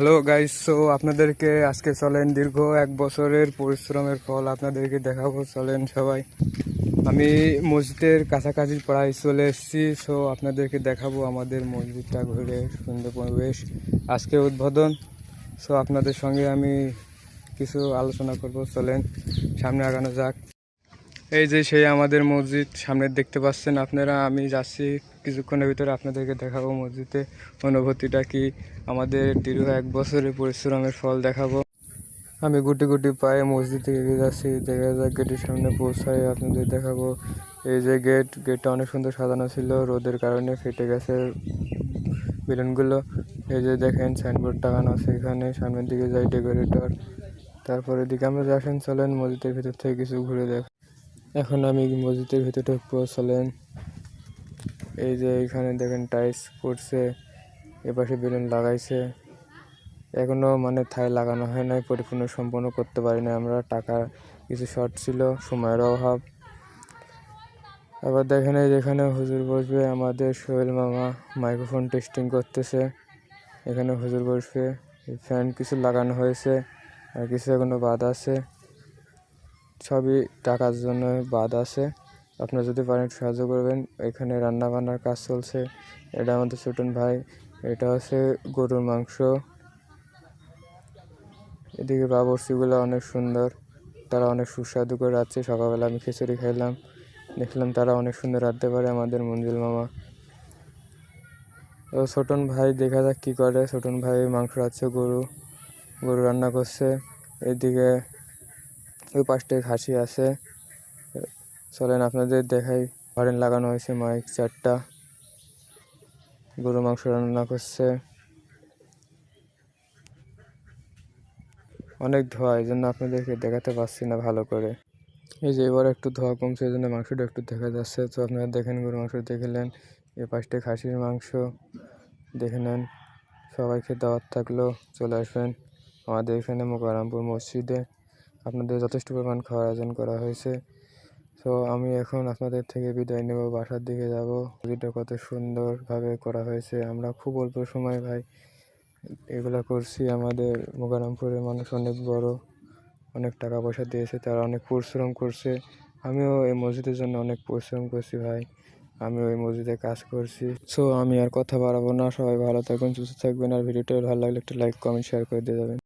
Hello guys, so আপনাদেরকে আজকে চলেন দীর্ঘ 1 বছরের পরিশ্রমের ফল আপনাদেরকে দেখাবো। চলেন সবাই, আমি মসজিদের কাছাকাছি প্রায় চলে এসেছি। সো আপনাদেরকে দেখাবো আমাদের মসজিদটা ঘুরে, সুন্দর পরিবেশ, আজকে উদ্বোধন। সো আপনাদের সঙ্গে আমি কিছু আলোচনা করব। চলেন সামনে আগানো যাক। এই যে সেই আমাদের মসজিদ সামনে দেখতে পাচ্ছেন আপনারা। আমি যাচ্ছি কিছুক্ষণের ভিতরে, আপনাদেরকে দেখাবো মসজিদে অনুভূতিটা কি, আমাদের দীর্ঘ 1 বছরের পরিশ্রমের ফল দেখাবো। আমি গুটি গুটি পায়ে মসজিদে এগিয়ে যাচ্ছি। দেখা যাক গেটের সামনে পৌঁছায় আপনাদের দেখাবো। এই যে গেটটা অনেক সুন্দর সাজানো ছিল, রোদের কারণে ফেটে গেছে বেলুনগুলো। এই যে দেখেন সাইনবোর্ড টাঙানো আছে এখানে, সামনের দিকে যাই ডেকোরেটর। তারপরে দিকে আমরা আসেন, চলেন মসজিদের ভিতর থেকে কিছু ঘুরে দেখ। এখন আমি মসজিদের ভিতরে ঢুকবো, চলেন। এই যে এখানে দেখেন টাইলস পড়ছে, এপাশে বেলুন লাগাইছে, এখনো থাই লাগানো হয় নাই, পরিপূর্ণ সম্পন্ন করতে পারি না আমরা, টাকা কিছু শর্ট ছিল, সময়ের অভাব। আবার দেখেন এই যেখানে হুজুর বসবে আমাদের সোহেল মামা, মাইক্রোফোন টেস্টিং করতেছে। এখানে হুজুর বসবে, ফ্যান কিছু লাগানো হয়েছে আর কিছু এখনো বাদ আছে, সবই টাকার জন্য বাদ আছে। আপনারা যদি পারেন সাহায্য করবেন। এখানে রান্না বান্নার কাজ চলছে। এটা আমাদের ছোটন ভাই, এটা হচ্ছে গরুর মাংস। এদিকে বাবুর্চিগুলো অনেক সুন্দর, তারা অনেক সুস্বাদু করে রাখছে। সকালবেলা আমি খিচুড়ি খাইলাম, দেখলাম তারা অনেক সুন্দর রাঁধতে পারে আমাদের মঞ্জুল মামা। তো ছোটন ভাই দেখা যাক কী করে। ছোটন ভাই মাংস রাখছে, গরু রান্না করছে। এদিকে ওই পাশটায় খাসি আছে। চলেন আপনাদের দেখাই। হরেন লাগানো হয়েছে মাইক 4টা, গরু মাংস রান্না করছে। অনেক ধোয়া, এই জন্য আপনাদেরকে দেখাতে পারছি না ভালো করে। এই যে এবার একটু ধোয়া কমছে, এই জন্য মাংসটা একটু দেখা যাচ্ছে। তো আপনারা দেখেন, গরু মাংস দেখলেন, এ পাশটায় খাসির মাংস দেখে নেন। সবাইকে দাওয়াত থাকলো, চলে আসবেন আমাদের এখানে মোকাররমপুর মসজিদে। আপনাদের যথেষ্ট পরিমাণ খাওয়ার আয়োজন করা হয়েছে। তো আমি এখন আপনাদের থেকে বিদায় নেব, বাসার দিকে যাব। মসজিদটা কত সুন্দরভাবে করা হয়েছে, আমরা খুব অল্প সময় ভাই এগুলা করছি। আমাদের মোকাররমপুরের মানুষ অনেক বড়, অনেক টাকা পয়সা দিয়েছে, তারা অনেক পরিশ্রম করছে। আমিও এই মসজিদের জন্য অনেক পরিশ্রম করছি ভাই, আমিও এই মসজিদে কাজ করছি। সো আমি আর কথা বাড়াবো না, সবাই ভালো থাকবেন, সুস্থ থাকবেন। আর ভিডিওটা ভালো লাগলে একটা লাইক, কমেন্ট, শেয়ার করে দিয়ে যাবেন।